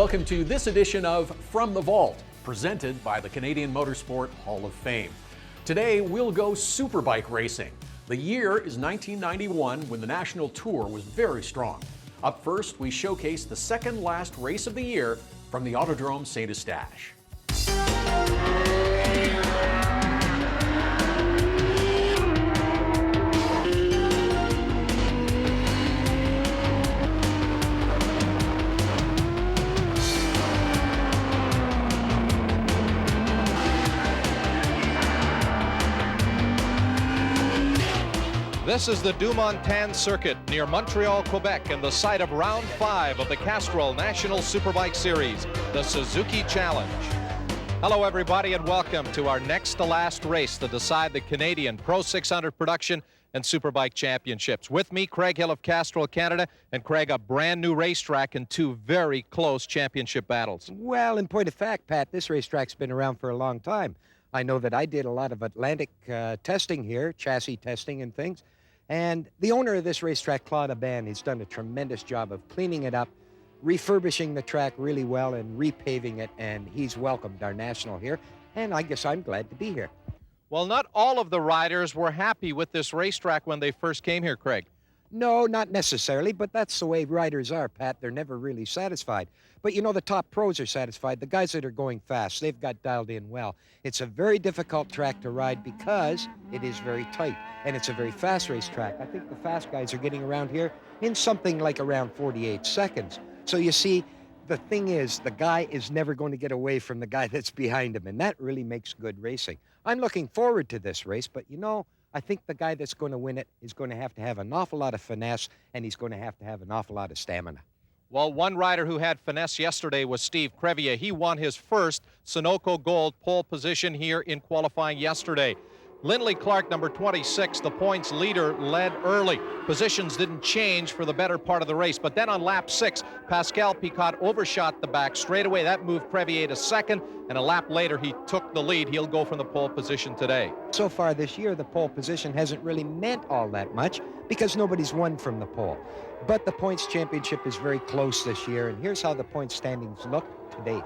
Welcome to this edition of From the Vault, presented by the Canadian Motorsport Hall of Fame. Today, we'll go Superbike racing. The year is 1991, when the national tour was very strong. Up first, we showcase the second last race of the year from the Autodrome St. Eustache. This is the Dumontan Circuit near Montreal, Quebec, and the site of Round 5 of the Castrol National Superbike Series, the Suzuki Challenge. Hello, everybody, and welcome to our next to last race to decide the Canadian Pro 600 Production and Superbike Championships. With me, Craig Hill of Castrol, Canada, and Craig, a brand new racetrack and two very close championship battles. Well, in point of fact, Pat, this racetrack's been around for a long time. I know that I did a lot of Atlantic testing here, chassis testing and things. And the owner of this racetrack, Claude Aban, he's done a tremendous job of cleaning it up, refurbishing the track really well, and repaving it, and he's welcomed our national here, and I guess I'm glad to be here. Well, not all of the riders were happy with this racetrack when they first came here, Craig. No, not necessarily, but that's the way riders are, Pat. They're never really satisfied. But you know, the top pros are satisfied. The guys that are going fast, they've got dialed in well. It's a very difficult track to ride because it is very tight, and it's a very fast racetrack. I think the fast guys are getting around here in something like around 48 seconds. So you see, the thing is, the guy is never going to get away from the guy that's behind him, and that really makes good racing. I'm looking forward to this race, but you know, I think the guy that's going to win it is going to have an awful lot of finesse, and he's going to have an awful lot of stamina. Well, one rider who had finesse yesterday was Steve Crevier. He won his first Sunoco Gold pole position here in qualifying yesterday. Lindley Clark, number 26, the points leader, led early. Positions didn't change for the better part of the race, but then on lap 6, Pascal Picot overshot the back straight away. That moved Crevier to second, and a lap later he took the lead. He'll go from the pole position today. So far this year, the pole position hasn't really meant all that much because nobody's won from the pole. But the points championship is very close this year, and here's how the point standings look to date.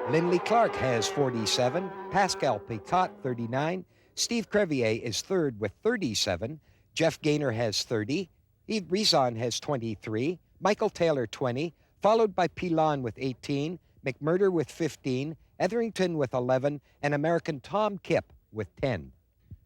Lindley Clark has 47, Pascal Picot 39, Steve Crevier is third with 37. Jeff Gaynor has 30. Yves Brisson has 23. Michael Taylor 20, followed by Pilon with 18, McMurder with 15, Etherington with 11, and American Tom Kipp with 10.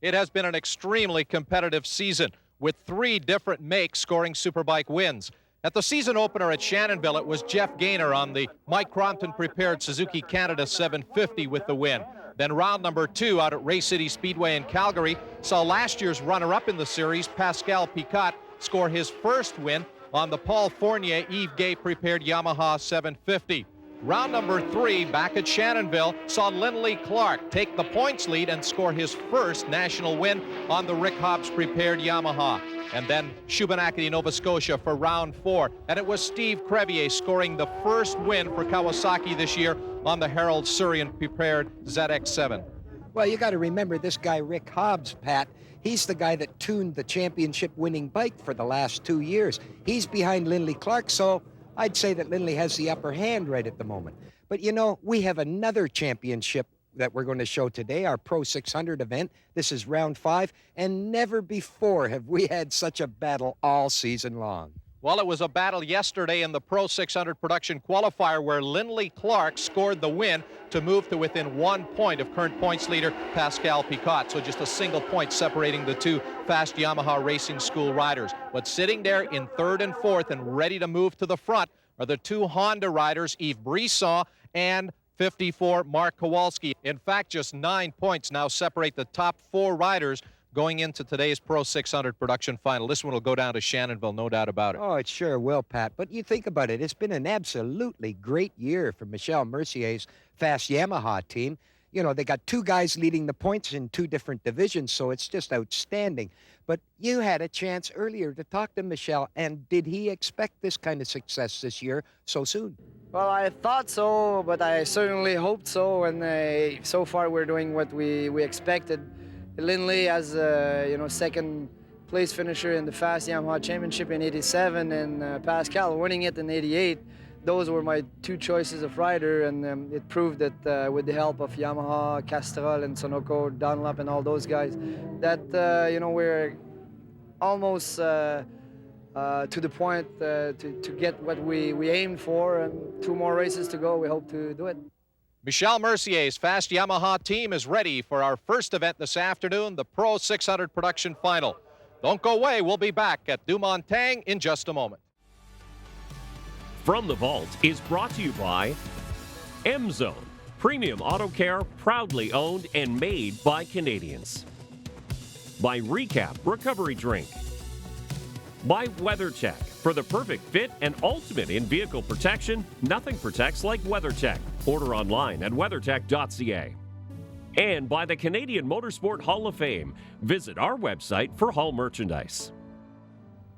It has been an extremely competitive season, with 3 different makes scoring Superbike wins. At the season opener at Shannonville, it was Jeff Gaynor on the Mike Crompton prepared Suzuki Canada 750 with the win. Then round number 2 out at Race City Speedway in Calgary saw last year's runner-up in the series, Pascal Picot, score his first win on the Paul Fournier Yves Gay prepared Yamaha 750. Round number 3 back at Shannonville saw Lindley Clark take the points lead and score his first national win on the Rick Hobbs prepared Yamaha. And then Shubenacadie, Nova Scotia for round 4. And it was Steve Crevier scoring the first win for Kawasaki this year on the Harold Surian prepared ZX7. Well, you got to remember this guy, Rick Hobbs, Pat. He's the guy that tuned the championship winning bike for the last 2 years. He's behind Lindley Clark, so I'd say that Lindley has the upper hand right at the moment. But you know, we have another championship that we're going to show today, our Pro 600 event. This is round 5, and never before have we had such a battle all season long. Well, it was a battle yesterday in the Pro 600 production qualifier where Lindley Clark scored the win to move to within 1 point of current points leader Pascal Picot. So just a single point separating the two fast Yamaha Racing School riders. But sitting there in 3rd and 4th and ready to move to the front are the 2 Honda riders, Yves Brisson and 54 Mark Kowalski. In fact, just 9 points now separate the top 4 riders going into today's Pro 600 production final. This one will go down to Shannonville, no doubt about it. Oh, it sure will, Pat. But you think about it, it's been an absolutely great year for Michel Mercier's fast Yamaha team. You know, they got 2 guys leading the points in 2 different divisions, so it's just outstanding. But you had a chance earlier to talk to Michel, and did he expect this kind of success this year so soon? Well, I thought so, but I certainly hoped so, and so far we're doing what we expected. Lindley as second place finisher in the Fast Yamaha Championship in '87, and Pascal winning it in '88. those were my two choices of rider, and it proved that with the help of Yamaha, Castrol, and Sunoco, Dunlop, and all those guys, that we're almost to the point to get what we aimed for, and 2 more races to go. We hope to do it. Michel Mercier's fast Yamaha team is ready for our first event this afternoon, the Pro 600 production final. Don't go away. We'll be back at Dumontang in just a moment. From the Vault is brought to you by M-Zone, premium auto care, proudly owned and made by Canadians. By Recap Recovery Drink. By WeatherTech. For the perfect fit and ultimate in-vehicle protection, nothing protects like WeatherTech. Order online at weathertech.ca. And by the Canadian Motorsport Hall of Fame. Visit our website for Hall merchandise.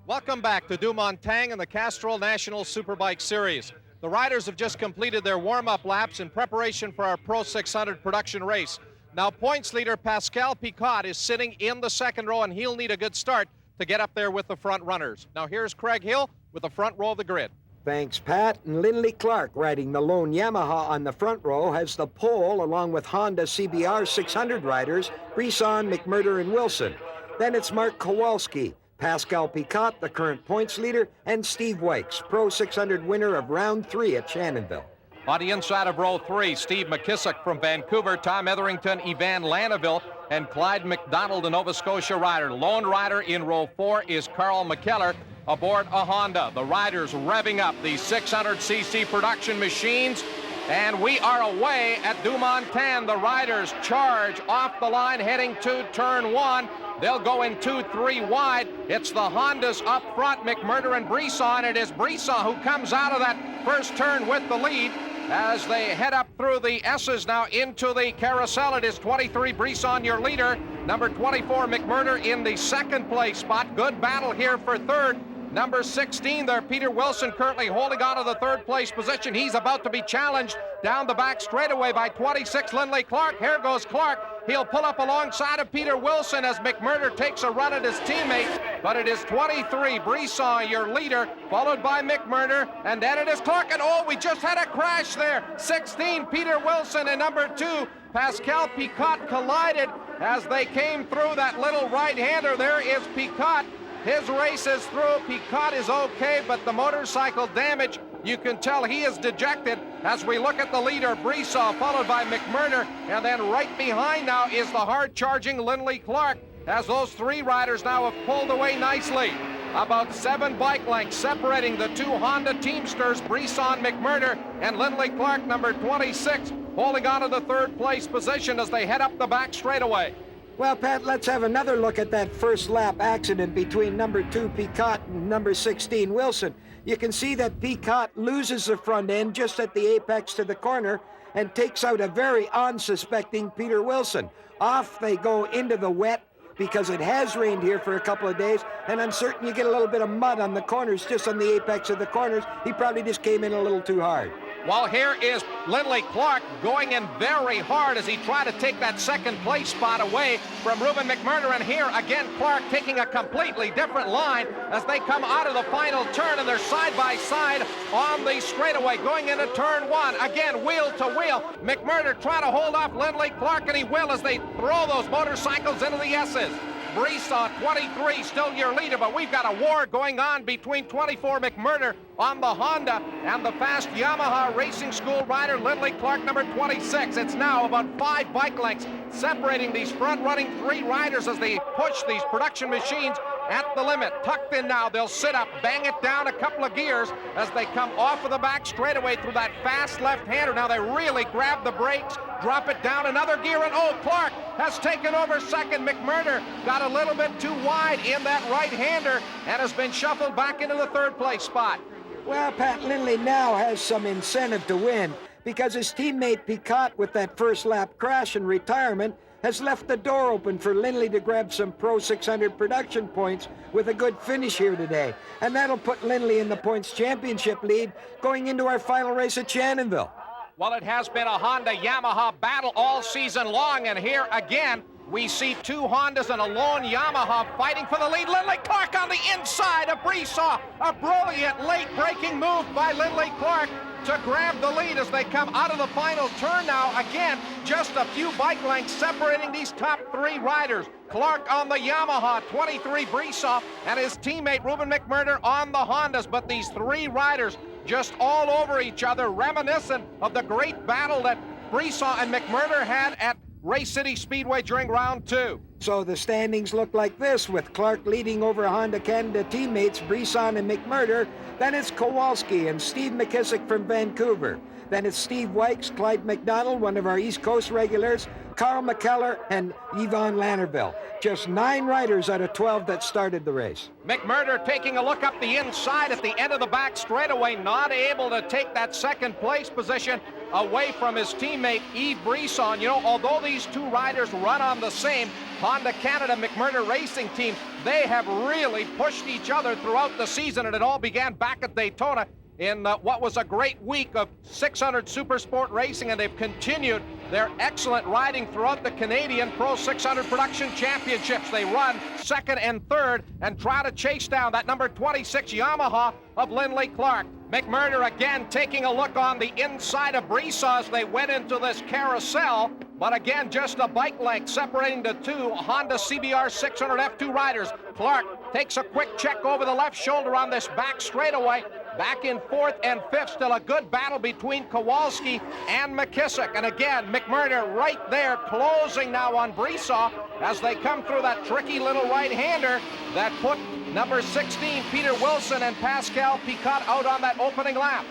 Welcome back to Dumontang and the Castrol National Superbike Series. The riders have just completed their warm-up laps in preparation for our Pro 600 production race. Now, points leader Pascal Picot is sitting in the second row, and he'll need a good start to get up there with the front runners. Now, here's Craig Hill with the front row of the grid. Thanks, Pat. And Lindley Clark, riding the lone Yamaha on the front row, has the pole along with Honda CBR 600 riders, Brisson, McMurder, and Wilson. Then it's Mark Kowalski, Pascal Picot, the current points leader, and Steve Wykes, Pro 600 winner of round 3 at Shannonville. On the inside of row 3, Steve McKissick from Vancouver, Tom Etherington, Ivan Lanneville, and Clyde McDonald, a Nova Scotia rider. Lone rider in row 4 is Carl McKellar aboard a Honda. The riders revving up the 600cc production machines, and we are away at Dumontang. The riders charge off the line heading to turn 1. They'll go in 2-3 wide. It's the Hondas up front, McMurder and Brisson. It is Brisson who comes out of that first turn with the lead as they head up through the S's now into the carousel. It is 23 Brisson, your leader. Number 24 McMurder in the second place spot. Good battle here for third. Number 16 there, Peter Wilson, currently holding on to the third place position. He's about to be challenged down the back straightaway by 26 Lindley Clark. Here goes Clark. He'll pull up alongside of Peter Wilson as McMurder takes a run at his teammate. But it is 23 Brisson, your leader, followed by McMurder. And then it is Clark. And oh, we just had a crash there. 16 Peter Wilson and number 2 Pascal Picot collided as they came through that little right-hander. There is Picot. His race is through. Picot is okay, but the motorcycle damage, you can tell he is dejected as we look at the leader, Brisson, followed by McMurder, and then right behind now is the hard-charging Lindley Clark, as those 3 riders now have pulled away nicely. About 7 bike lengths separating the 2 Honda Teamsters, Brisson, McMurder, and Lindley Clark, number 26, holding on to the third place position as they head up the back straightaway. Well, Pat, let's have another look at that first lap accident between number 2 Picot and number 16 Wilson. You can see that Picot loses the front end just at the apex to the corner and takes out a very unsuspecting Peter Wilson. Off they go into the wet because it has rained here for a couple of days, and I'm certain you get a little bit of mud on the corners, just on the apex of the corners. He probably just came in a little too hard. Well, here is Lindley Clark going in very hard as he tried to take that second place spot away from Ruben McMurder. And here again, Clark taking a completely different line as they come out of the final turn, and they're side by side on the straightaway going into turn 1. Again, wheel to wheel. McMurder trying to hold off Lindley Clark, and he will as they throw those motorcycles into the S's. Brisson, 23, still your leader, but we've got a war going on between 24 McMurder on the Honda and the fast Yamaha Racing School rider Lindley Clark, number 26. It's now about 5 bike lengths separating these front-running 3 riders as they push these production machines at the limit. Tucked in now, they'll sit up, bang it down a couple of gears as they come off of the back straightaway through that fast left-hander. Now they really grab the brakes, drop it down another gear, and oh, Clark has taken over second. McMurder got a little bit too wide in that right-hander and has been shuffled back into the third place spot. Well, Pat Lindley now has some incentive to win because his teammate Picot, with that first lap crash and retirement, has left the door open for Lindley to grab some Pro 600 production points with a good finish here today. And that'll put Lindley in the points championship lead going into our final race at Shannonville. Well, it has been a Honda-Yamaha battle all season long, and here again, We see two Hondas and a lone Yamaha fighting for the lead. Lindley Clark on the inside of Brisson. A brilliant late braking move by Lindley Clark to grab the lead as they come out of the final turn now. Again, just a few bike lengths separating these top three riders. Clark on the Yamaha, 23 Brisson, and his teammate Ruben McMurder on the Hondas. But these three riders just all over each other, reminiscent of the great battle that Brisson and McMurder had at Race City Speedway during round two. So the standings look like this, with Clark leading over Honda Canada teammates Brisson and McMurder. Then it's Kowalski and Steve McKissick from Vancouver. Then it's Steve Wykes, Clyde McDonald, one of our East Coast regulars, Carl McKellar, and Yvonne Lannerville. Just 9 riders out of 12 that started the race. McMurder taking a look up the inside at the end of the back straightaway, not able to take that second place position away from his teammate Yves Brisson. You know, although these two riders run on the same Honda Canada McMurder racing team, they have really pushed each other throughout the season, and it all began back at Daytona in what was a great week of 600 Super Sport racing, and they've continued their excellent riding throughout the Canadian Pro 600 Production Championships. They run second and third and try to chase down that number 26 Yamaha of Lindley Clark. McMurder again taking a look on the inside of Brisson as they went into this carousel, but again just a bike length separating the two Honda CBR 600 F2 riders. Clark takes a quick check over the left shoulder on this back straightaway. Back in fourth and fifth, still a good battle between Kowalski and McKissick. And again, McMurder right there closing now on Brisson as they come through that tricky little right-hander that put number 16, Peter Wilson, and Pascal Picot out on that opening lap.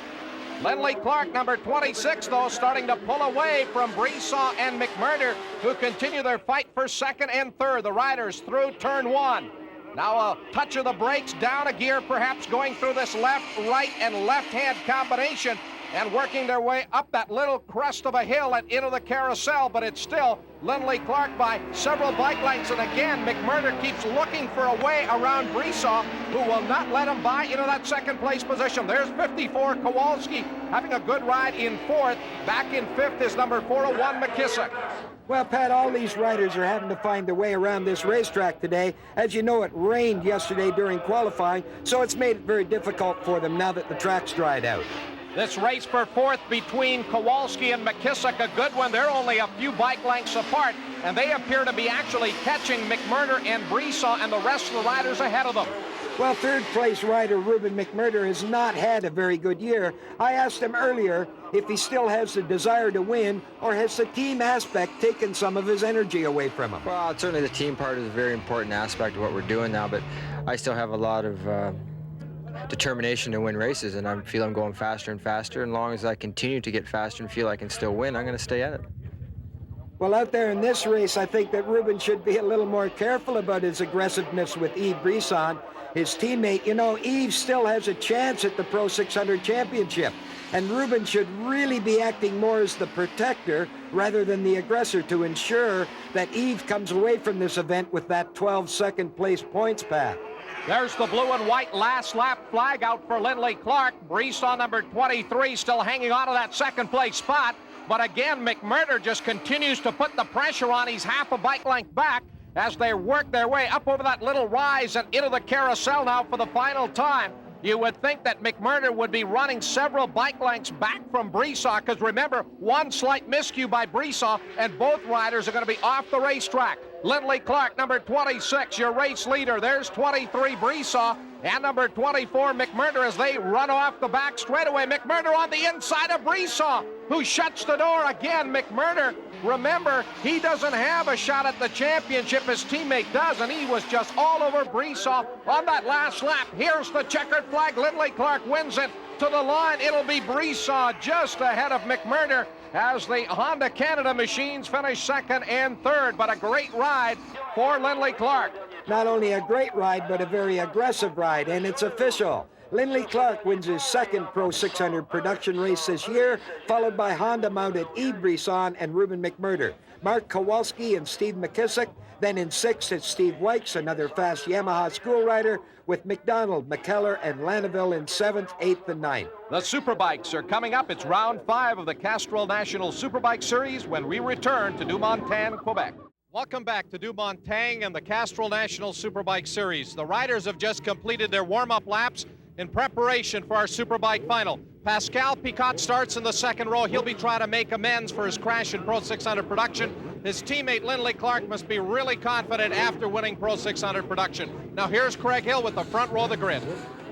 Lindley Clark, number 26, though, starting to pull away from Brisson and McMurder, who continue their fight for second and third. The riders through turn one. Now a touch of the brakes, down a gear, perhaps going through this left, right, and left-hand combination and working their way up that little crest of a hill and into the carousel, but it's still Lindley Clark by several bike lengths. And again, McMurder keeps looking for a way around Brisson, who will not let him by into that second place position. There's 54, Kowalski, having a good ride in fourth. Back in fifth is number 401, McKissick. Well, Pat, all these riders are having to find their way around this racetrack today. As you know, it rained yesterday during qualifying, so it's made it very difficult for them now that the track's dried out. This race for fourth between Kowalski and McKissick, a good one. They're only a few bike lengths apart, and they appear to be actually catching McMurder and Brisson and the rest of the riders ahead of them. Well, third-place rider Ruben McMurder has not had a very good year. I asked him earlier if he still has the desire to win, or has the team aspect taken some of his energy away from him? Well, certainly the team part is a very important aspect of what we're doing now, but I still have a lot of determination to win races, and I feel I'm going faster and faster. And as long as I continue to get faster and feel I can still win, I'm going to stay at it. Well, out there in this race, I think that Ruben should be a little more careful about his aggressiveness with Yves Brisson, his teammate. You know, Yves still has a chance at the Pro 600 Championship, and Ruben should really be acting more as the protector rather than the aggressor to ensure that Yves comes away from this event with that 12 second place points path. There's the blue and white last lap flag out for Lindley Clark. Brisson, number 23, still hanging on to that second place spot. But again, McMurder just continues to put the pressure on. He's half a bike length back as they work their way up over that little rise and into the carousel now for the final time. You would think that McMurder would be running several bike lengths back from Brisson, because remember, one slight miscue by Brisson and both riders are going to be off the racetrack. Lindley Clark, number 26, your race leader. There's 23, Brisson, and number 24, McMurder, as they run off the back straightaway. McMurder on the inside of Brisson, who shuts the door again. McMurder, remember, he doesn't have a shot at the championship. His teammate does, and he was just all over Brisson on that last lap. Here's the checkered flag. Lindley Clark wins it to the line. It'll be Brisson just ahead of McMurder as the Honda Canada machines finish second and third. But a great ride for Lindley Clark. Not only a great ride, but a very aggressive ride, and it's official. Lindley Clark wins his second Pro 600 production race this year, followed by Honda-mounted Yves Brisson and Ruben McMurder. Mark Kowalski and Steve McKissick. Then in sixth, it's Steve Wykes, another fast Yamaha school rider, with McDonald, McKellar, and Lannerville in seventh, eighth, and ninth. The Superbikes are coming up. It's round 5 of the Castrol National Superbike Series when we return to Dumontan, Quebec. Welcome back to Dumontang and the Castrol National Superbike Series. The riders have just completed their warm-up laps in preparation for our Superbike final. Pascal Picot starts in the second row. He'll be trying to make amends for his crash in Pro 600 production. His teammate Lindley Clark must be really confident after winning Pro 600 production. Now here's Craig Hill with the front row of the grid.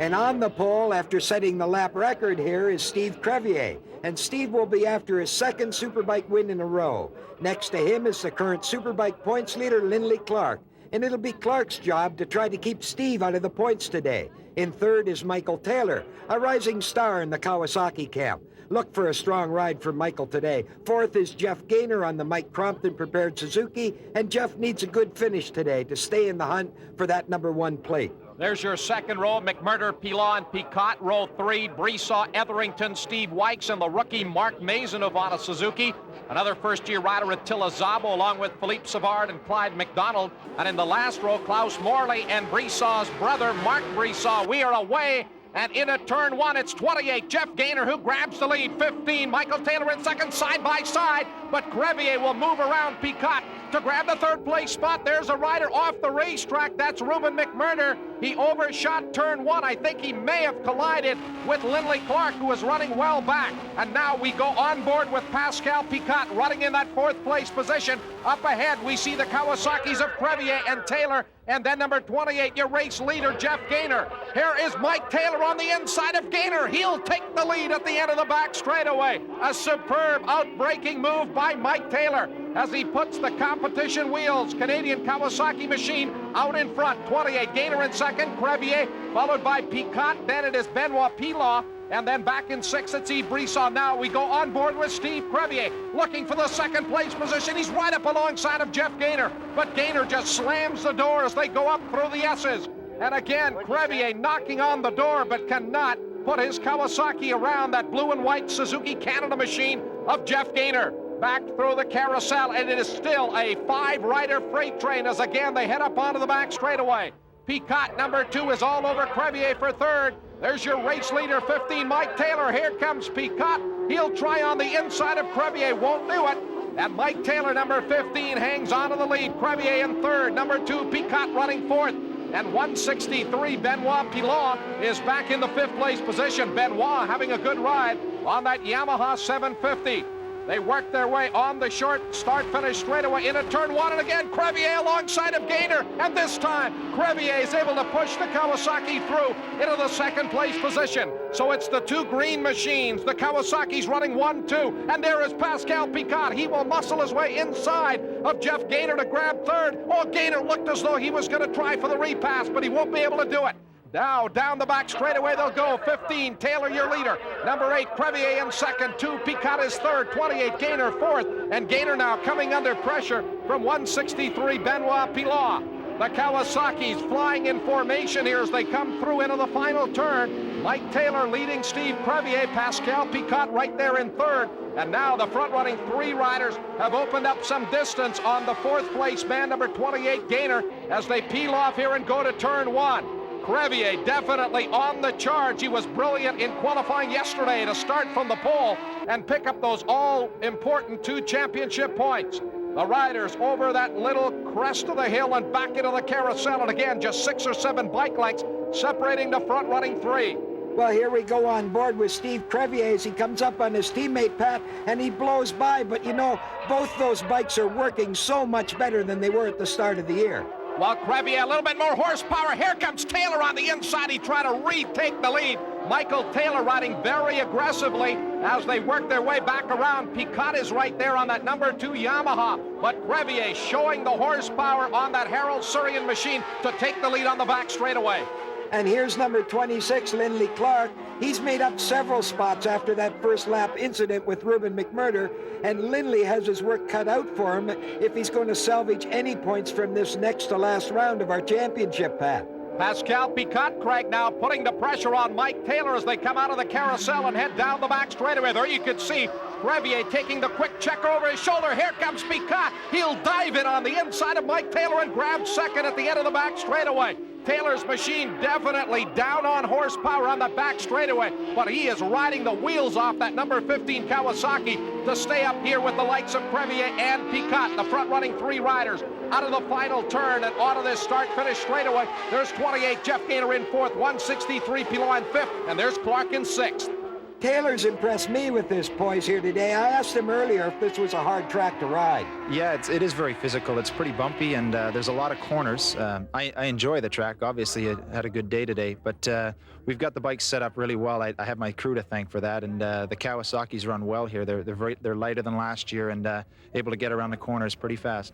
And on the pole, after setting the lap record here, is Steve Crevier. And Steve will be after his second Superbike win in a row. Next to him is the current Superbike points leader, Lindley Clark. And it'll be Clark's job to try to keep Steve out of the points today. In third is Michael Taylor, a rising star in the Kawasaki camp. Look for a strong ride from Michael today. Fourth is Jeff Gaynor on the Mike Crompton prepared Suzuki, and Jeff needs a good finish today to stay in the hunt for that #1 plate. There's your second row, McMurder, Pilon, and Picot. Row 3, Brissaw, Etherington, Steve Wykes, and the rookie Mark Mazenov on a Suzuki. Another first-year rider, Attila Szabo, along with Philippe Savard and Clyde McDonald. And in the last row, Klaus Morley and Brissaw's brother, Mark Brissaw. We are away. And in at turn 1, it's 28. Jeff Gaynor, who grabs the lead. 15, Michael Taylor in second, side by side. But Crevier will move around Picot to grab the third place spot. There's a rider off the racetrack. That's Ruben McMurder. He overshot turn 1. I think he may have collided with Lindley Clark, who is running well back. And now we go on board with Pascal Picot running in that fourth place position. Up ahead, we see the Kawasaki's of Crevier and Taylor. And then number 28, your race leader, Jeff Gaynor. Here is Mike Taylor on the inside of Gaynor. He'll take the lead at the end of the back straightaway. A superb outbreaking move by Mike Taylor as he puts the competition wheels, Canadian Kawasaki machine, out in front. 28, Gaynor in second, Crevier, followed by Picot. Then it is Benoit Pilaw. And then back in 6th, it's Yves Brissaw. Now we go on board with Steve Crevier, looking for the second place position. He's right up alongside of Jeff Gaynor, but Gaynor just slams the door as they go up through the S's. And again, Crevier knocking on the door, but cannot put his Kawasaki around that blue and white Suzuki Canada machine of Jeff Gaynor. Back through the carousel, and it is still a 5-rider freight train as again they head up onto the back straightaway. Picot, number 2, is all over Crevier for third. There's your race leader, 15, Mike Taylor. Here comes Picot. He'll try on the inside of Crevier, won't do it. And Mike Taylor, number 15, hangs on to the lead. Crevier in third, number 2, Picot running fourth. And 163, Benoit Pilon is back in the 5th place position. Benoit having a good ride on that Yamaha 750. They work their way on the short start-finish straightaway into turn 1, and again Crevier alongside of Gaynor, and this time Crevier is able to push the Kawasaki through into the 2nd place position. So it's the 2 green machines. The Kawasaki's running 1-2, and there is Pascal Picot. He will muscle his way inside of Jeff Gaynor to grab third. Oh, Gaynor looked as though he was going to try for the repass, but he won't be able to do it. Now, down the back straightaway they'll go. 15, Taylor, your leader. Number 8, Crevier in second. 2, Picot is third. 28, Gaynor fourth. And Gaynor now coming under pressure from 163, Benoit Pilon. The Kawasaki's flying in formation here as they come through into the final turn. Mike Taylor leading Steve Crevier. Pascal Picot right there in third. And now the front-running 3 riders have opened up some distance on the 4th place man, number 28, Gaynor, as they peel off here and go to turn 1. Crevier definitely on the charge. He was brilliant in qualifying yesterday to start from the pole and pick up those all-important 2 championship points. The riders over that little crest of the hill and back into the carousel, and again, just 6 or 7 bike lengths separating the front-running 3. Well, here we go on board with Steve Crevier as he comes up on his teammate, Pat, and he blows by. But, you know, both those bikes are working so much better than they were at the start of the year. While Crevier, a little bit more horsepower. Here comes Taylor on the inside. He tried to retake the lead. Michael Taylor riding very aggressively as they work their way back around. Picot is right there on that number 2 Yamaha. But Crevier showing the horsepower on that Harold Surian machine to take the lead on the back straightaway. And here's number 26, Lindley Clark. He's made up several spots after that first lap incident with Ruben McMurder, and Lindley has his work cut out for him if he's going to salvage any points from this next to last round of our championship, Pat. Pascal Picot, Craig, now putting the pressure on Mike Taylor as they come out of the carousel and head down the back straightaway. There you can see Crevier taking the quick check over his shoulder. Here comes Picot. He'll dive in on the inside of Mike Taylor and grab second at the end of the back straightaway. Taylor's machine definitely down on horsepower on the back straightaway, but he is riding the wheels off that number 15 Kawasaki. to stay up here with the likes of Crevier and Picot, the front-running three riders. Out of the final turn and onto this start-finish straightaway. There's 28, Jeff Gaynor in fourth, 163, Pilon in fifth, and there's Clark in sixth. Taylor's impressed me with this poise here today. I asked him earlier if this was a hard track to ride. Yeah, it is very physical. It's pretty bumpy, and there's a lot of corners. I enjoy the track. Obviously, I had a good day today, but we've got the bike set up really well. I have my crew to thank for that, and the Kawasaki's run well here. They're lighter than last year and able to get around the corners pretty fast.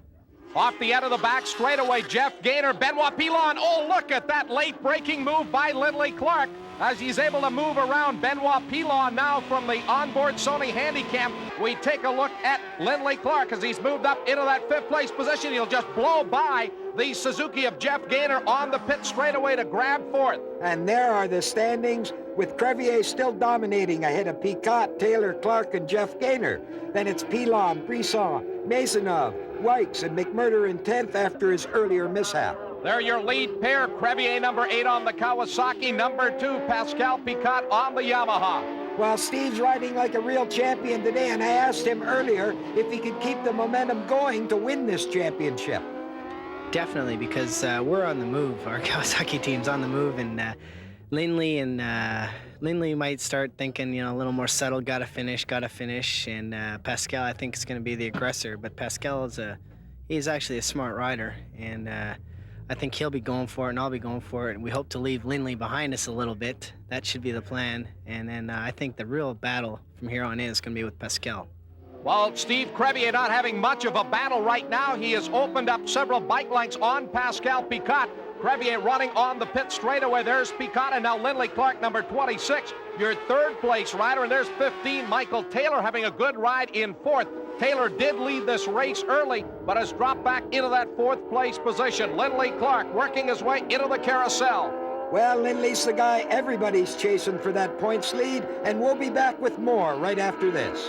Off the end of the back straightaway, Jeff Gaynor, Benoit Pilon. Oh, look at that late braking move by Lindley Clark as he's able to move around Benoit Pilon now from the onboard Sony Handycam. We take a look at Lindley Clark as he's moved up into that fifth place position. He'll just blow by the Suzuki of Jeff Gaynor on the pit straightaway to grab fourth. And there are the standings, with Crevier still dominating ahead of Picot, Taylor, Clark, and Jeff Gaynor. Then it's Pilon, Brisson, Maisonneuve, Wykes, and McMurder in 10th after his earlier mishap. They're your lead pair. Crevier number 8 on the Kawasaki, number 2 Pascal Picot on the Yamaha. Well, Steve's riding like a real champion today, and I asked him earlier if he could keep the momentum going to win this championship. Definitely, because we're on the move. Our Kawasaki team's on the move, and Lindley might start thinking, a little more settled, gotta finish, and Pascal, I think, is going to be the aggressor. But Pascal he's actually a smart rider, and I think he'll be going for it, and I'll be going for it. And we hope to leave Lindley behind us a little bit. That should be the plan. And then I think the real battle from here on in is going to be with Pascal. Well, Steve Crevier not having much of a battle right now. He has opened up several bike lengths on Pascal Picot. Crevier running on the pit straightaway. There's Picot, and now Lindley Clark, number 26, your third place rider. And there's 15, Michael Taylor, having a good ride in fourth. Taylor did lead this race early, but has dropped back into that fourth place position. Lindley Clark working his way into the carousel. Well, Lindley's the guy everybody's chasing for that points lead, and we'll be back with more right after this.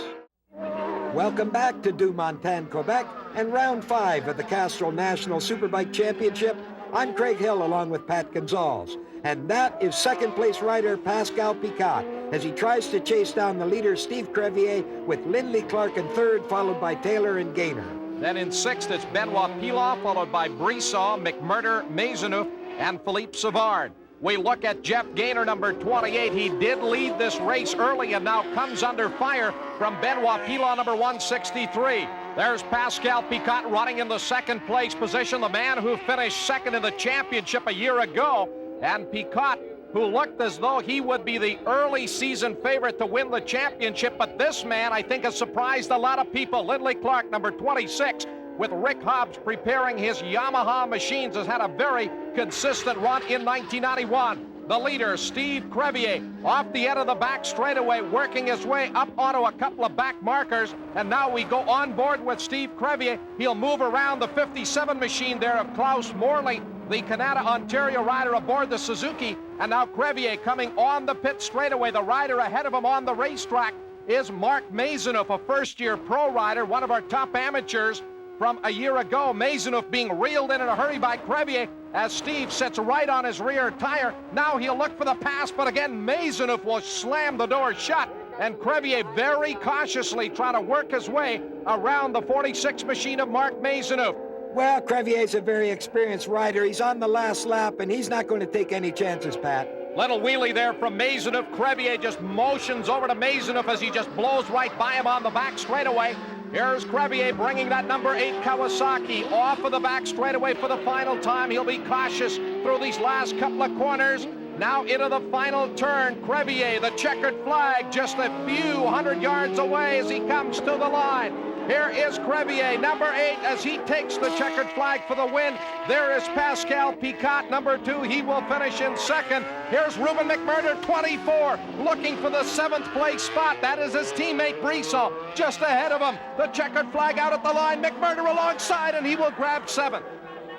Welcome back to Dumontan, Quebec, and round 5 of the Castrol National Superbike Championship. I'm Craig Hill along with Pat Gonzalez, and that is second place rider Pascal Picot as he tries to chase down the leader Steve Crevier with Lindley Clark in third, followed by Taylor and Gaynor. Then in sixth, it's Benoit Pilon, followed by Brisson, McMurder, Maisonneuve, and Philippe Savard. We look at Jeff Gaynor, number 28. He did lead this race early and now comes under fire from Benoit Pilon, number 163. There's Pascal Picot running in the second place position, the man who finished second in the championship a year ago. And Picot, who looked as though he would be the early season favorite to win the championship. But this man, I think, has surprised a lot of people. Lindley Clark, number 26, with Rick Hobbs preparing his Yamaha machines, has had a very consistent run in 1991. The leader, Steve Crevier, off the end of the back straightaway, working his way up onto a couple of back markers. And now we go on board with Steve Crevier. He'll move around the 57 machine there of Klaus Morley, the Canada Ontario rider aboard the Suzuki. And now Crevier coming on the pit straightaway. The rider ahead of him on the racetrack is Mark Maisonneuve, a first-year pro rider, one of our top amateurs from a year ago. Maisonneuve being reeled in a hurry by Crevier as Steve sits right on his rear tire. Now he'll look for the pass, but again, Maisonneuve will slam the door shut, and Crevier very cautiously trying to work his way around the 46 machine of Mark Maisonneuve. Well, Crevier's a very experienced rider. He's on the last lap, and he's not going to take any chances, Pat. Little wheelie there from Maisonneuve. Crevier just motions over to Maisonneuve as he just blows right by him on the back straightaway. Here's Crevier bringing that number 8 Kawasaki off of the back straightaway for the final time. He'll be cautious through these last couple of corners. Now into the final turn. Crevier, the checkered flag, just a few hundred yards away as he comes to the line. Here is Crevier, number 8, as he takes the checkered flag for the win. There is Pascal Picot, number 2. He will finish in second. Here's Ruben McMurder, 24, looking for the 7th place spot. That is his teammate Brisson, just ahead of him. The checkered flag out at the line. McMurder alongside, and he will grab 7th.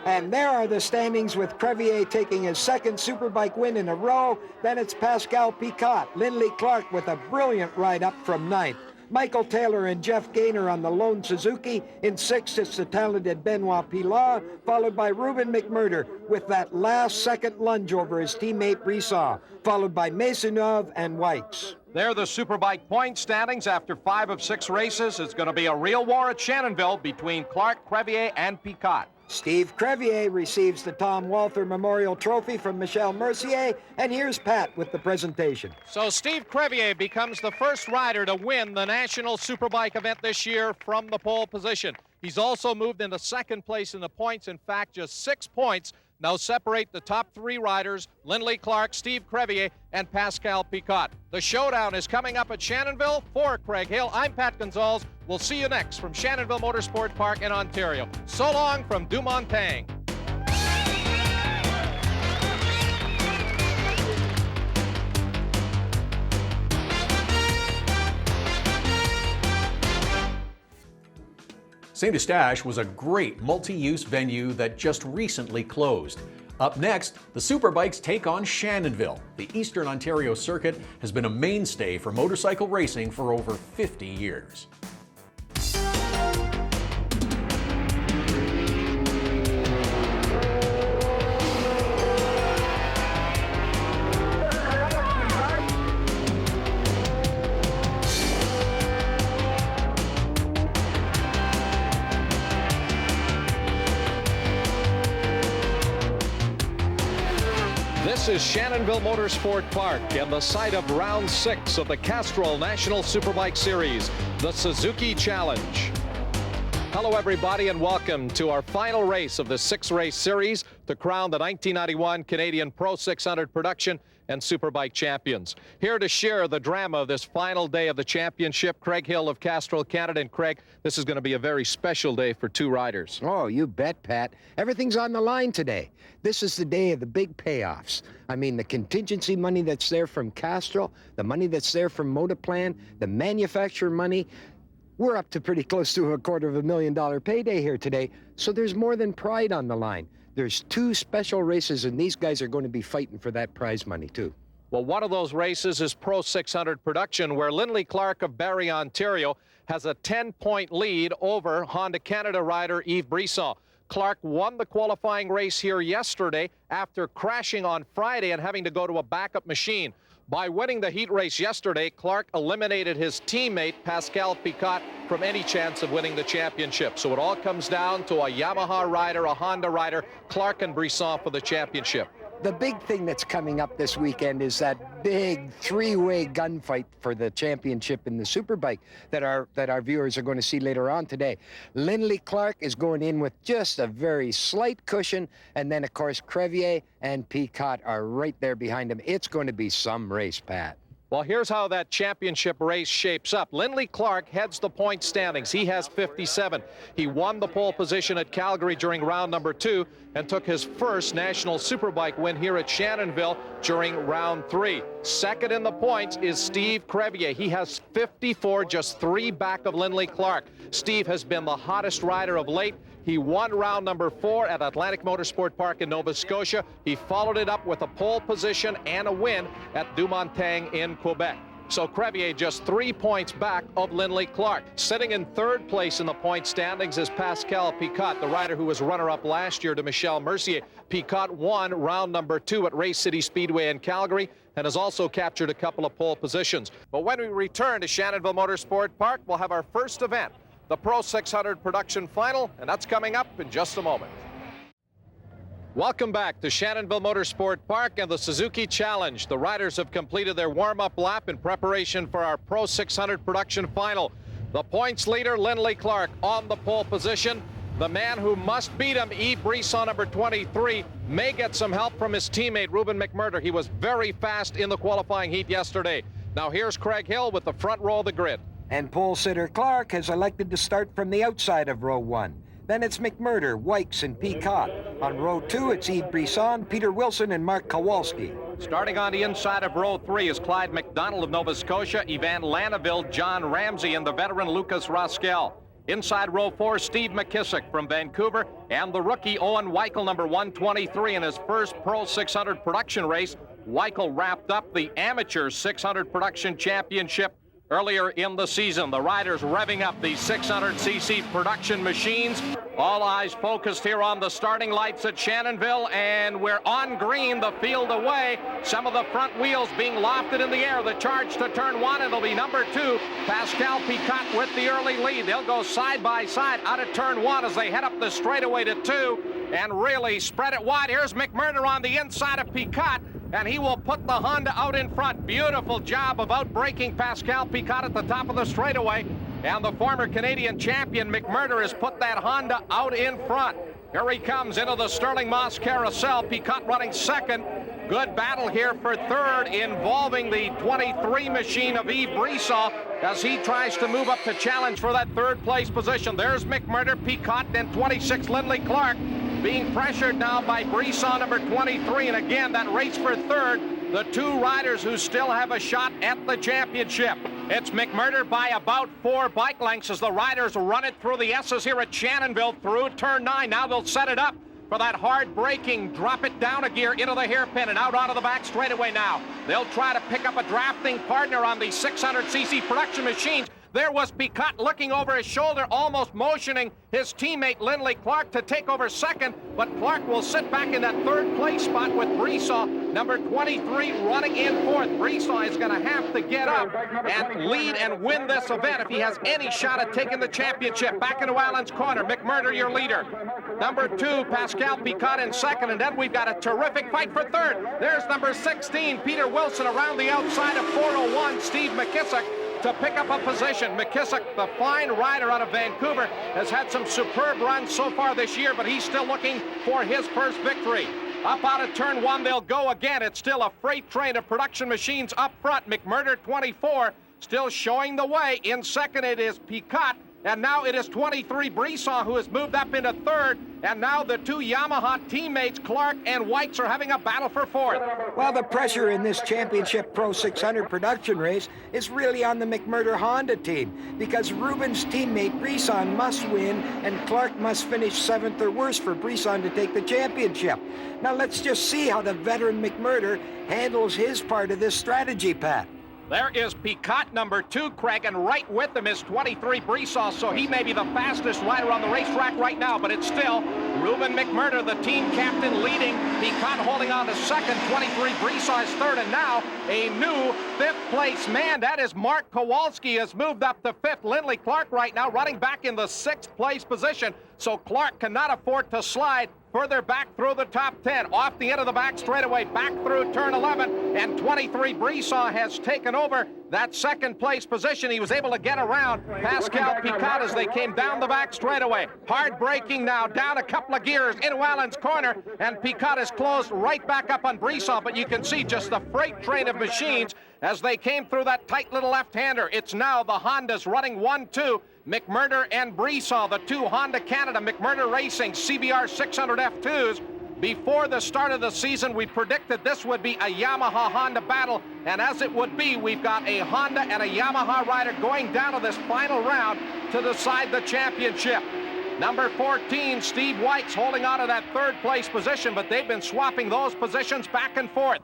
And there are the standings with Crevier taking his second Superbike win in a row. Then it's Pascal Picot, Lindley Clark with a brilliant ride up from 9th. Michael Taylor and Jeff Gaynor on the lone Suzuki. In 6th, it's the talented Benoit Pilon, followed by Ruben McMurder with that last second lunge over his teammate Brisson, followed by Maisonneuve and Wykes. They're the Superbike point standings after 5 of 6 races. It's going to be a real war at Shannonville between Clark, Crevier, and Picot. Steve Crevier receives the Tom Walther Memorial Trophy from Michel Mercier, and here's Pat with the presentation. So Steve Crevier becomes the first rider to win the National Superbike event this year from the pole position. He's also moved into second place in the points. In fact, just 6 points now separate the top 3 riders, Lindley Clark, Steve Crevier, and Pascal Picot. The showdown is coming up at Shannonville. For Craig Hill, I'm Pat Gonzalez. We'll see you next from Shannonville Motorsport Park in Ontario. So long from Dumontang. St. Eustache was a great multi-use venue that just recently closed. Up next, the Superbikes take on Shannonville. The Eastern Ontario circuit has been a mainstay for motorcycle racing for over 50 years. This is Shannonville Motorsport Park and the site of round 6 of the Castrol National Superbike Series, the Suzuki Challenge. Hello everybody and welcome to our final race of the 6-race series to crown the 1991 Canadian Pro 600 production and Superbike champions. Here to share the drama of this final day of the championship, Craig Hill of Castrol, Canada. And Craig, this is going to be a very special day for 2 riders. Oh, you bet, Pat. Everything's on the line today. This is the day of the big payoffs. I mean, the contingency money that's there from Castrol, the money that's there from Motoplan, the manufacturer money. We're up to pretty close to $250,000 payday here today, so there's more than pride on the line. There's 2 special races, and these guys are going to be fighting for that prize money, too. Well, one of those races is Pro 600 production, where Lindley Clark of Barrie, Ontario, has a 10-point lead over Honda Canada rider Yves Brisson. Clark won the qualifying race here yesterday after crashing on Friday and having to go to a backup machine. By winning the heat race yesterday, Clark eliminated his teammate, Pascal Picot, from any chance of winning the championship. So it all comes down to a Yamaha rider, a Honda rider, Clark and Brisson for the championship. The big thing that's coming up this weekend is that big 3-way gunfight for the championship in the Superbike that our viewers are going to see later on today. Lindley Clark is going in with just a very slight cushion, and then, of course, Crevier and Picot are right there behind him. It's going to be some race, Pat. Well, here's how that championship race shapes up. Lindley Clark heads the point standings. He has 57. He won the pole position at Calgary during round number 2 and took his first National Superbike win here at Shannonville during round 3. Second in the points is Steve Crevier. He has 54, just 3 back of Lindley Clark. Steve has been the hottest rider of late. He won round number 4 at Atlantic Motorsport Park in Nova Scotia. He followed it up with a pole position and a win at Dumontang in Quebec. So Crevier just 3 points back of Lindley Clark. Sitting in 3rd place in the point standings is Pascal Picot, the rider who was runner-up last year to Michel Mercier. Picot won round number 2 at Race City Speedway in Calgary and has also captured a couple of pole positions. But when we return to Shannonville Motorsport Park, we'll have our first event, the Pro 600 production final, and that's coming up in just a moment. Welcome back to Shannonville Motorsport Park and the Suzuki Challenge. The riders have completed their warm-up lap in preparation for our Pro 600 production final. The points leader, Lindley Clark, on the pole position. The man who must beat him, Yves Brisson, number 23, may get some help from his teammate, Ruben McMurder. He was very fast in the qualifying heat yesterday. Now here's Craig Hill with the front row of the grid. And pole sitter Clark has elected to start from the outside of row 1. Then it's McMurder, Wykes, and Picot. On row 2, it's Yves Brisson, Peter Wilson, and Mark Kowalski. Starting on the inside of row 3 is Clyde McDonald of Nova Scotia, Ivan Lanaville, John Ramsey, and the veteran Lucas Raskel. Inside row 4, Steve McKissick from Vancouver, and the rookie Owen Weichel, number 123, in his first Pro 600 production race. Weichel wrapped up the amateur 600 production championship earlier in the season. The riders revving up these 600cc production machines. All eyes focused here on the starting lights at Shannonville, and we're on green, the field away. Some of the front wheels being lofted in the air. The charge to turn one, it'll be number 2, Pascal Picotte with the early lead. They'll go side by side out of turn 1 as they head up the straightaway to 2 and really spread it wide. Here's McMurder on the inside of Picotte, and he will put the Honda out in front. Beautiful job of outbraking Pascal Picotte at the top of the straightaway. And the former Canadian champion, McMurder, has put that Honda out in front. Here he comes into the Sterling Moss carousel. Picotte running second. Good battle here for third, involving the 23 machine of Yves Brisson as he tries to move up to challenge for that third place position. There's McMurder, Picotte, and 26 Lindley Clark being pressured now by Brisson, number 23. And again, that race for third, the 2 riders who still have a shot at the championship. It's McMurder by about 4 bike lengths as the riders run it through the S's here at Shannonville through turn 9. Now they'll set it up for that hard braking, drop it down a gear into the hairpin and out onto the back straightaway now. They'll try to pick up a drafting partner on the 600cc production machines. There was Picotte looking over his shoulder, almost motioning his teammate Lindley Clark to take over second, but Clark will sit back in that third place spot with Brisson, number 23, running in fourth. Brisson is going to have to get up and lead and win this event if he has any shot at taking the championship. Back into Allen's corner, McMurder, your leader. Number 2, Pascal Picotte in second, and then we've got a terrific fight for third. There's number 16, Peter Wilson, around the outside of 401, Steve McKissick, to pick up a position. McKissick, the fine rider out of Vancouver, has had some superb runs so far this year, but he's still looking for his first victory. Up out of turn 1, they'll go again. It's still a freight train of production machines up front. McMurder, 24, still showing the way. In second, it is Picotte. And now it is 23 Brisson who has moved up into third. And now the 2 Yamaha teammates, Clark and Weitz, are having a battle for fourth. Well, the pressure in this championship Pro 600 production race is really on the McMurder Honda team, because Rubin's teammate Brisson must win and Clark must finish 7th or worse for Brisson to take the championship. Now let's just see how the veteran McMurder handles his part of this strategy, Pat. There is Picotte, number 2, Craig, and right with him is 23 Brisson, so he may be the fastest rider on the racetrack right now, but it's still Ruben McMurder, the team captain, leading. Picotte holding on to second, 23 Brisson is third, and now a new 5th place man. That is Mark Kowalski, has moved up to 5th. Lindley Clark right now running back in the 6th place position, so Clark cannot afford to slide further back through the top 10, off the end of the back straightaway, back through turn 11, and 23 Brisson has taken over that 2nd place position. He was able to get around Pascal Picotte as they came down the back straightaway. Hard braking now, down a couple of gears into Allen's corner, and Picotte is closed right back up on Brisson, but you can see just the freight train of machines as they came through that tight little left-hander. It's now the Hondas running 1-2. McMurder and Brisson, the 2 Honda Canada, McMurder Racing CBR 600 F2s. Before the start of the season, we predicted this would be a Yamaha-Honda battle, and as it would be, we've got a Honda and a Yamaha rider going down to this final round to decide the championship. Number 14, Steve Weitz, holding on to that 3rd place position, but they've been swapping those positions back and forth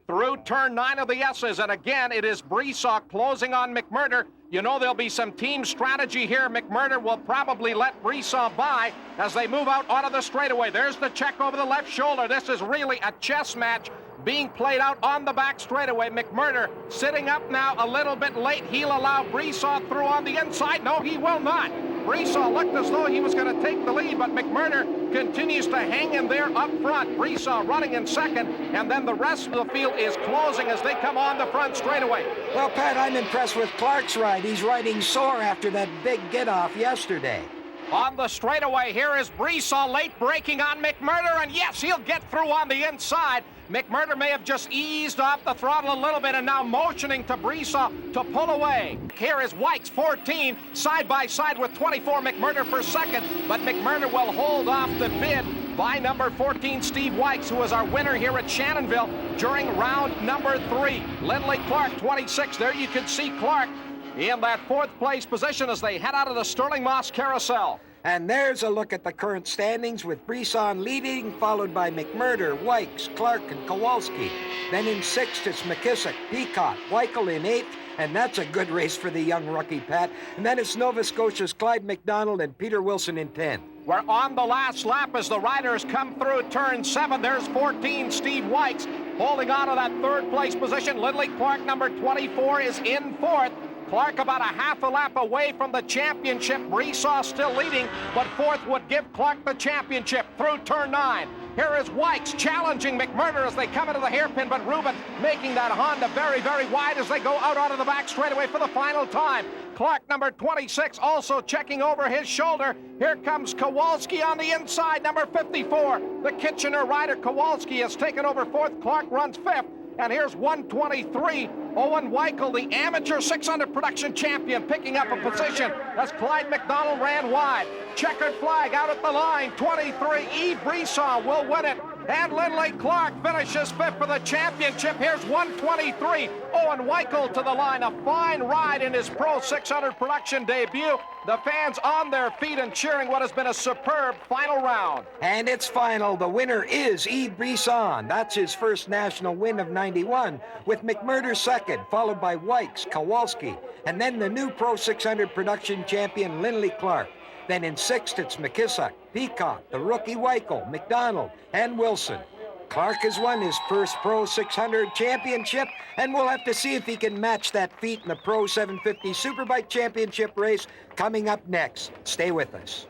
through turn 9 of the S's, and again, it is Brisson closing on McMurder. You know there'll be some team strategy here. McMurder will probably let Brisson by as they move out onto the straightaway. There's the check over the left shoulder. This is really a chess match being played out on the back straightaway. McMurder sitting up now a little bit late. He'll allow Brisson through on the inside. No, he will not. Brisson looked as though he was going to take the lead, but McMurder continues to hang in there up front. Brisson running in second, and then the rest of the field is closing as they come on the front straightaway. Well, Pat, I'm impressed with Clark's ride. He's riding sore after that big get-off yesterday. On the straightaway, here is Brisson late braking on McMurder, and yes, he'll get through on the inside. McMurder may have just eased off the throttle a little bit and now motioning to Brisson to pull away. Here is Weitz, 14, side by side with 24 McMurder for second, but McMurder will hold off the bid by number 14, Steve Weitz, who was our winner here at Shannonville during round number 3. Lindley Clark, 26. There you can see Clark in that 4th place position as they head out of the Sterling Moss carousel. And there's a look at the current standings with Brisson leading, followed by McMurder, Wykes, Clark, and Kowalski. Then in 6th, it's McKissick, Peacock, Weichel in 8th, and that's a good race for the young rookie, Pat. And then it's Nova Scotia's Clyde McDonald and Peter Wilson in 10th. We're on the last lap as the riders come through turn 7. There's 14, Steve Wykes, holding on to that third place position. Lindley Clark, number 24, is in 4th. Clark about a half a lap away from the championship. Brisson still leading, but 4th would give Clark the championship through turn 9. Here is Wykes challenging McMurder as they come into the hairpin, but Ruben making that Honda very, very wide as they go out onto the back straightaway for the final time. Clark, number 26, also checking over his shoulder. Here comes Kowalski on the inside, number 54. The Kitchener rider Kowalski has taken over 4th. Clark runs 5th. And here's 123, Owen Weichel, the amateur 600 production champion, picking up a position as Clyde McDonald ran wide. Checkered flag out at the line, 23, Yves Brisson will win it. And Lindley Clark finishes 5th for the championship. Here's 123, Owen Weichel to the line. A fine ride in his Pro 600 production debut. The fans on their feet and cheering what has been a superb final round. And it's final. The winner is Yves Brisson. That's his first national win of 91, with McMurder 2nd, followed by Wykes, Kowalski, and then the new Pro 600 production champion, Lindley Clark. Then in 6th, it's McKissick, Peacock, the rookie Weichel, McDonald, and Wilson. Clark has won his first Pro 600 championship, and we'll have to see if he can match that feat in the Pro 750 Superbike championship race coming up next. Stay with us.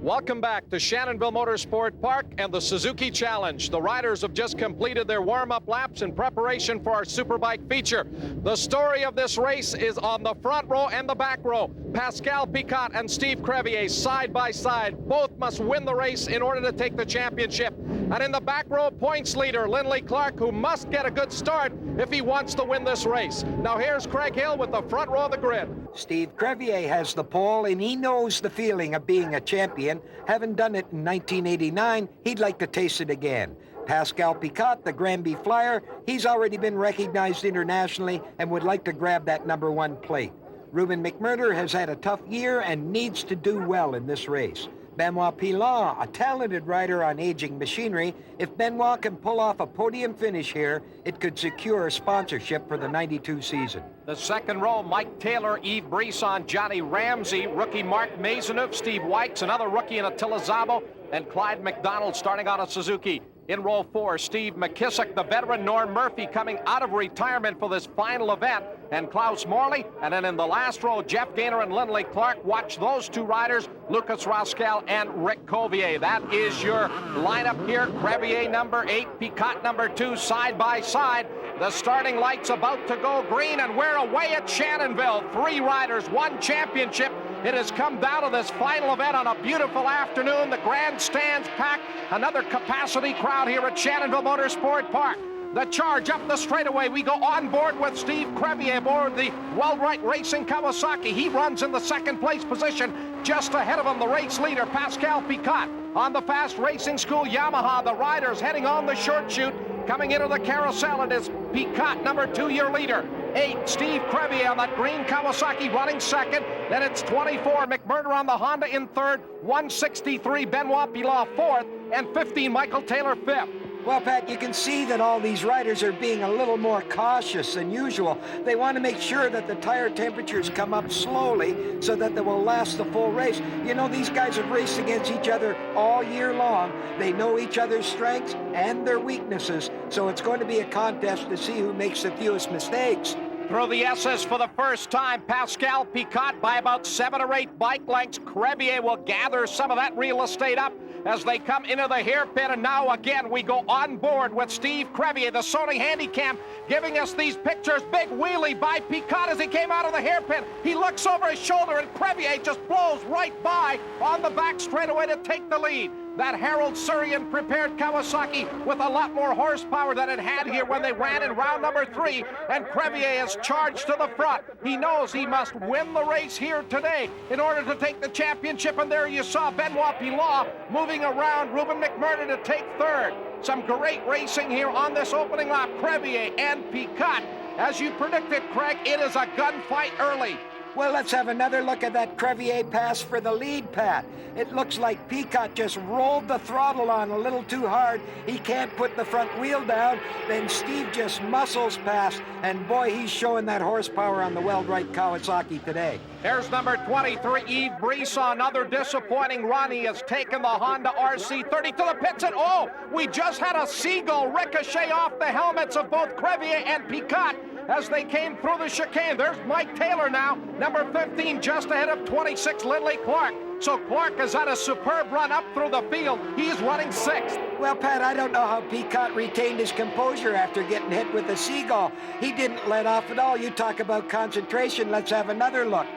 Welcome back to Shannonville Motorsport Park and the Suzuki Challenge. The riders have just completed their warm-up laps in preparation for our Superbike feature. The story of this race is on the front row and the back row. Pascal Picot and Steve Crevier side by side. Both must win the race in order to take the championship. And in the back row, points leader Lindley Clark, who must get a good start if he wants to win this race. Now here's Craig Hill with the front row of the grid. Steve Crevier has the pole, and he knows the feeling of being a champion. Having done it in 1989, he'd like to taste it again. Pascal Picot, the Granby Flyer, he's already been recognized internationally and would like to grab that #1 plate. Ruben McMurder has had a tough year and needs to do well in this race. Benoit Pilon, a talented rider on aging machinery. If Benoit can pull off a podium finish here, it could secure sponsorship for the 92 season. The second row, Mike Taylor, Yves Brisson, Johnny Ramsey, rookie Mark Maisonneuve, Steve Wykes, another rookie in Attila Szabo, and Clyde McDonald starting out of Suzuki. In row 4, Steve McKissick, the veteran Norm Murphy coming out of retirement for this final event, and Klaus Morley. And then in the last row, Jeff Gaynor and Lindley Clark. Watch those two riders, Lucas Rascal and Rick Covier. That is your lineup here. Crevier number 8, Picot number 2, side by side. The starting light's about to go green, and we're away at Shannonville. 3 riders, 1 championship. It has come down to this final event on a beautiful afternoon. The grandstand's packed. Another capacity crowd here at Shannonville Motorsport Park. The charge up the straightaway. We go on board with Steve Crevier aboard the Weldrite Racing Kawasaki. He runs in the second place position. Just ahead of him, the race leader, Pascal Picot. On the Fast Racing School Yamaha, the riders heading on the short chute. Coming into the carousel, it is Picot, number 2 year leader. 8, Steve Crevier on that green Kawasaki running second. Then it's 24, McMurder on the Honda in third. 163, Benoit Pilon 4th. And 15, Michael Taylor 5th. Well, Pat, you can see that all these riders are being a little more cautious than usual. They want to make sure that the tire temperatures come up slowly so that they will last the full race. You know, these guys have raced against each other all year long. They know each other's strengths and their weaknesses, so it's going to be a contest to see who makes the fewest mistakes. Through the S's for the first time, Pascal Picot by about 7 or 8 bike lengths. Crevier will gather some of that real estate up as they come into the hairpin. And now again, we go on board with Steve Crevier, the Sony Handycam, giving us these pictures. Big wheelie by Picot as he came out of the hairpin. He looks over his shoulder, and Crevier just blows right by on the back straightaway to take the lead. That Harold Surian prepared Kawasaki with a lot more horsepower than it had here when they ran in round number 3, and Crevier is charged to the front. He knows he must win the race here today in order to take the championship, and there you saw Benoit Pilon moving around Ruben McMurder to take third. Some great racing here on this opening lap. Crevier and Picot. As you predicted, Craig, it is a gunfight early. Well, let's have another look at that Crevier pass for the lead, Pat. It looks like Picot just rolled the throttle on a little too hard. He can't put the front wheel down. Then Steve just muscles past, and boy, he's showing that horsepower on the Weld-Wright Kawasaki today. Here's number 23, Yves Brisson. Another disappointing run. He has taken the Honda RC30 to the pits, and oh, we just had a seagull ricochet off the helmets of both Crevier and Picot as they came through the chicane. There's Mike Taylor now, number 15, just ahead of 26, Lindley Clark. So Clark has had a superb run up through the field. He's running 6th. Well, Pat, I don't know how Picot retained his composure after getting hit with the seagull. He didn't let off at all. You talk about concentration. Let's have another look.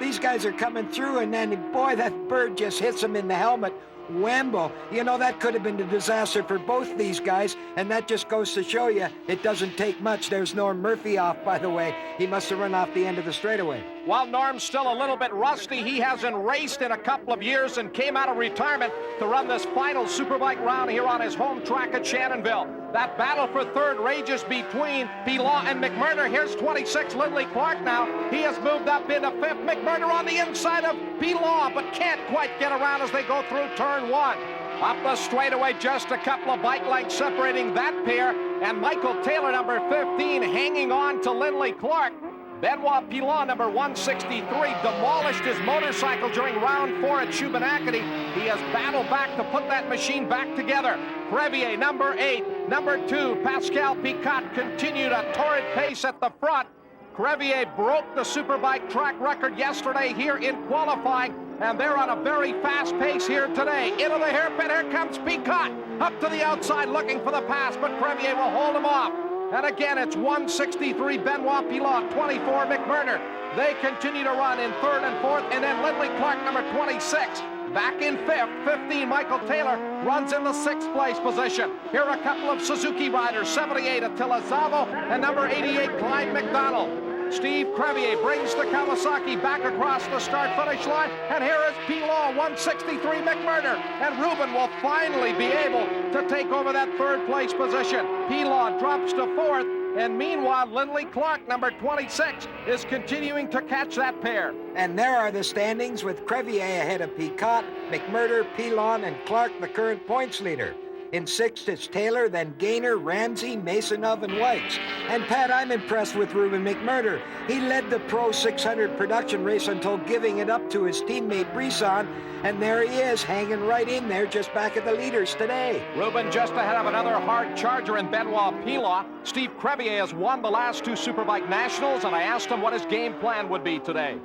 These guys are coming through, and then, boy, that bird just hits him in the helmet. Whambo. You know, that could have been a disaster for both these guys, and that just goes to show you it doesn't take much. There's Norm Murphy off, by the way. He must have run off the end of the straightaway. While Norm's still a little bit rusty, he hasn't raced in a couple of years and came out of retirement to run this final Superbike round here on his home track at Shannonville. That battle for third rages between Pilon and McMurder. Here's 26, Lindley Clark now. He has moved up into 5th. McMurder on the inside of Pilon, but can't quite get around as they go through turn 1. Up the straightaway, just a couple of bike lengths separating that pair. And Michael Taylor, number 15, hanging on to Lindley Clark. Benoit Pilon, number 163, demolished his motorcycle during round 4 at Shubenacadie. He has battled back to put that machine back together. Crevier, number 8. Number 2, Pascal Picot continued a torrid pace at the front. Crevier broke the Superbike track record yesterday here in qualifying, and they're on a very fast pace here today. Into the hairpin, here comes Picot. Up to the outside looking for the pass, but Crevier will hold him off. And again, it's 163 Benoit Pilon, 24 McMurder. They continue to run in 3rd and 4th, and then Lindley Clark, number 26, back in 5th. 15, Michael Taylor runs in the 6th place position. Here are a couple of Suzuki riders, 78 Attila Zavo and number 88 Clyde McDonald. Steve Crevier brings the Kawasaki back across the start-finish line, and here is Pilon, 163 McMurder, and Ruben will finally be able to take over that 3rd place position. Pilon drops to 4th, and meanwhile, Lindley Clark, number 26, is continuing to catch that pair. And there are the standings with Crevier ahead of Picot, McMurder, Pilon, and Clark, the current points leader. In 6th, it's Taylor, then Gaynor, Ramsey, Masonov, and Whites. And Pat, I'm impressed with Ruben McMurder. He led the Pro 600 production race until giving it up to his teammate Brisson, and there he is, hanging right in there, just back at the leaders today. Ruben just ahead of another hard charger in Benoit Pilon. Steve Crevier has won the last 2 Superbike Nationals, and I asked him what his game plan would be today.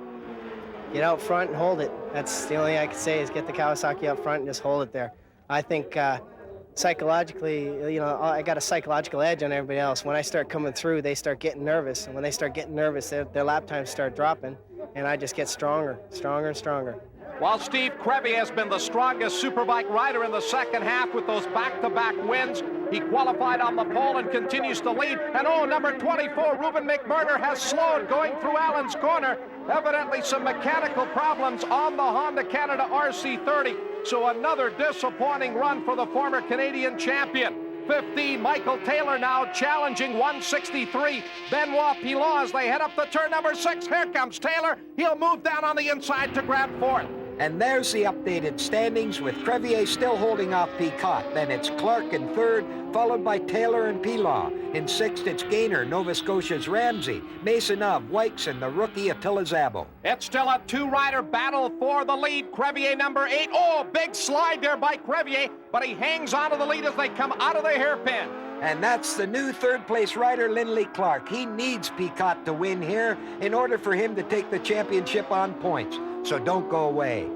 Get out front and hold it. That's the only thing I could say is get the Kawasaki up front and just hold it there. I think psychologically, you know, I got a psychological edge on everybody else. When I start coming through, they start getting nervous. And when they start getting nervous, their lap times start dropping. And I just get stronger and stronger. While Steve Crevier has been the strongest Superbike rider in the second half with those back-to-back wins, he qualified on the pole and continues to lead. And oh, number 24, Ruben McMurder has slowed going through Allen's corner. Evidently some mechanical problems on the Honda Canada RC30. So another disappointing run for the former Canadian champion. 15, Michael Taylor now challenging 163. Benoit Pilon as they head up the turn. Number 6, here comes Taylor. He'll move down on the inside to grab 4th. And there's the updated standings with Crevier still holding off Picot. Then it's Clark in 3rd, followed by Taylor and Pilon. In 6th, it's Gaynor, Nova Scotia's Ramsey, Masonov, Wykes, and the rookie Attila Zabo. It's still a 2-rider battle for the lead. Crevier, number 8. Oh, big slide there by Crevier, but he hangs onto the lead as they come out of the hairpin. And that's the new 3rd-place rider, Lindley Clark. He needs Picot to win here in order for him to take the championship on points. So don't go away.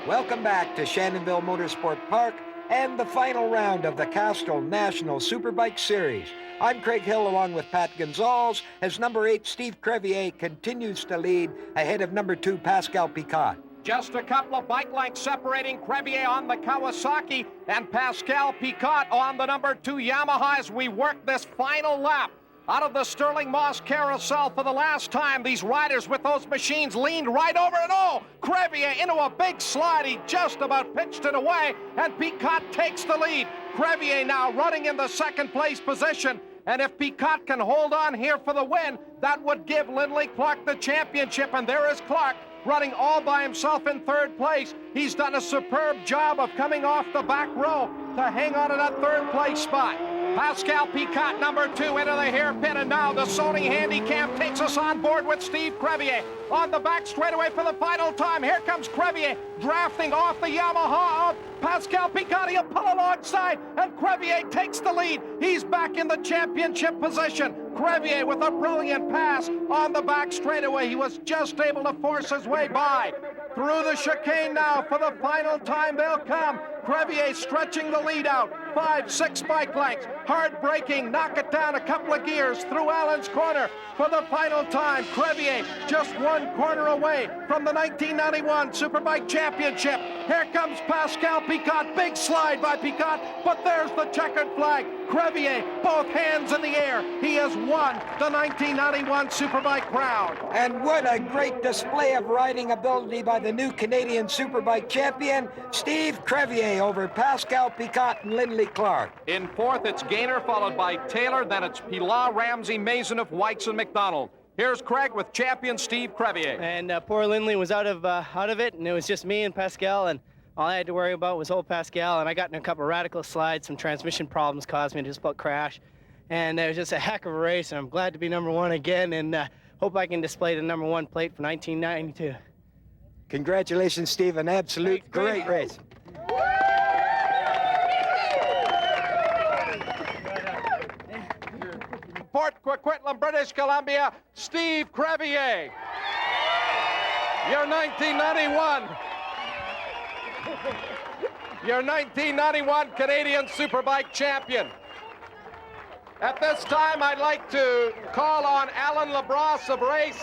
Welcome back to Shannonville Motorsport Park and the final round of the Castrol National Superbike Series. I'm Craig Hill along with Pat Gonzalez as number 8 Steve Crevier continues to lead ahead of number 2 Pascal Picot. Just a couple of bike lengths separating Crevier on the Kawasaki and Pascal Picot on the number 2 Yamaha as we work this final lap. Out of the Sterling Moss carousel for the last time, these riders with those machines leaned right over and oh, Crevier into a big slide. He just about pitched it away and Picot takes the lead. Crevier now running in the 2nd place position And if Picot can hold on here for the win, that would give Lindley Clark the championship. And there is Clark running all by himself in third place. He's done a superb job of coming off the back row to hang on to that third place spot. Pascal Picot, number 2, into the hairpin, and now the Sony Handycam takes us on board with Steve Crevier on the back straightaway for the final time. Here comes Crevier drafting off the Yamaha of Pascal Picot. He'll pull alongside, and Crevier takes the lead. He's back in the championship position. Crevier with a brilliant pass on the back straightaway. He was just able to force his way by. Through the chicane now for the final time they'll come. Crevier stretching the lead out. 5-6 bike lengths. Hard braking, knock it down a couple of gears through Allen's corner for the final time. Crevier just one corner away from the 1991 Superbike Championship. Here comes Pascal Picot. Big slide by Picot, but there's the checkered flag. Crevier, both hands in the air. He has won the 1991 Superbike crown. And what a great display of riding ability by the new Canadian Superbike champion, Steve Crevier, over Pascal Picot and Lindley Clark. In fourth, it's Gaynor, followed by Taylor. Then it's Pilat, Ramsey, Maisonneuve, Wykes, and McDonald. Here's Craig with champion Steve Crevier. And poor Lindley was out of it, and it was just me and Pascal, and all I had to worry about was old Pascal, and I got in a couple of radical slides. Some transmission problems caused me to just about crash, and it was just a heck of a race, and I'm glad to be number 1 again, and hope I can display the number 1 plate for 1992. Congratulations, Steve. An absolute great race. Port Coquitlam, British Columbia, Steve Crevier. Your 1991 Canadian Superbike champion. At this time, I'd like to call on Alan Labrosse of Race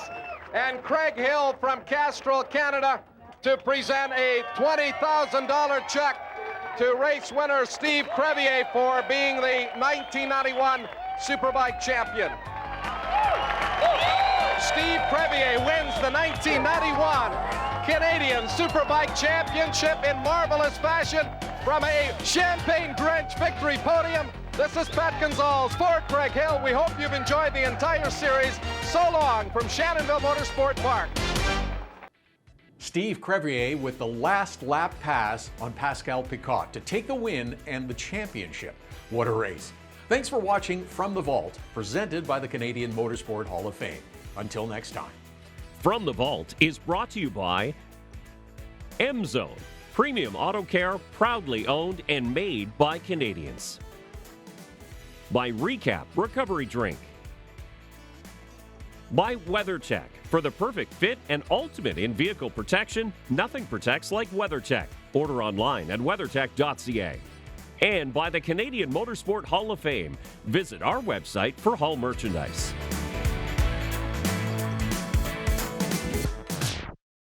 and Craig Hill from Castrol, Canada, to present a $20,000 check to race winner Steve Crevier for being the 1991 Superbike champion. Steve Crevier wins the 1991 Canadian Superbike Championship in marvelous fashion from a champagne-drenched victory podium. This is Pat Gonzalez for Craig Hill. We hope you've enjoyed the entire series. So long from Shannonville Motorsport Park. Steve Crevier with the last lap pass on Pascal Picot to take the win and the championship. What a race. Thanks for watching From the Vault, presented by the Canadian Motorsport Hall of Fame. Until next time. From the Vault is brought to you by M-Zone, premium auto care, proudly owned and made by Canadians. By Recap Recovery Drink. By WeatherTech. For the perfect fit and ultimate in-vehicle protection, nothing protects like WeatherTech. Order online at weathertech.ca. And by the Canadian Motorsport Hall of Fame. Visit our website for Hall merchandise.